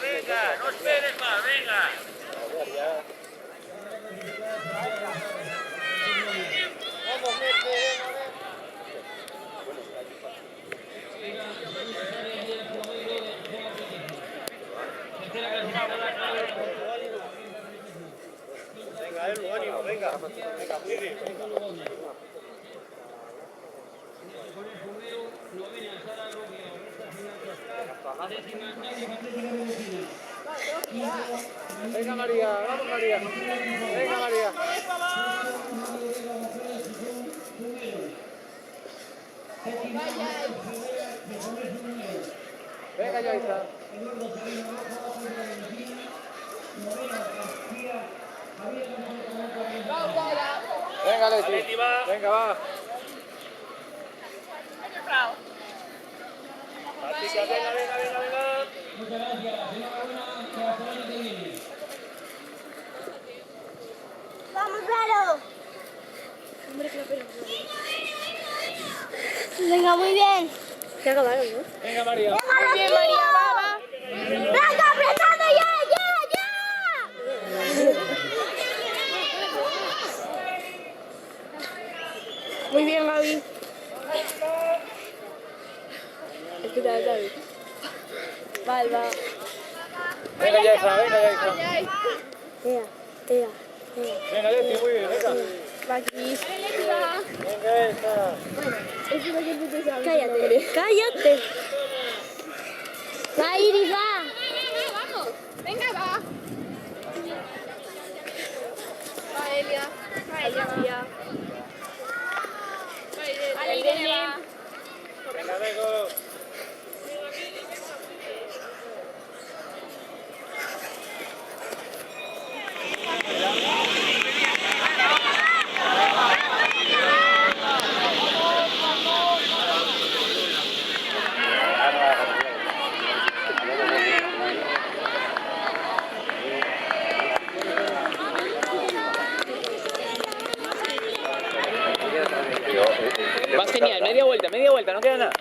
Venga, no esperes más, venga. Vamos, venga, ánimo, venga. Venga, muy bien, venga. Venga María, vamos María. Venga María. Venga Yaisa. Venga Leti. Venga va. Venga, venga. Muchas gracias. Enhorabuena, que la semana que viene. ¡Vamos, Vero! Hombre, que venga, muy bien. Se acabaron, ¿no? Venga María. Muy bien, María, va. ¡Venga, apretando ya! Muy bien, Gaby. Escucha, David. Vale, va. Venga Yaisa, venga Yaisa. Ea. Venga Leti, muy bien, venga. Va aquí. Venga Yaisa. Cállate. Va, Iris, va. ¡Vamos! ¡Venga, va! Va, Elia. Alicia. Vale, Irene, va. Venga, Bego. Vas genial, media vuelta, no queda nada.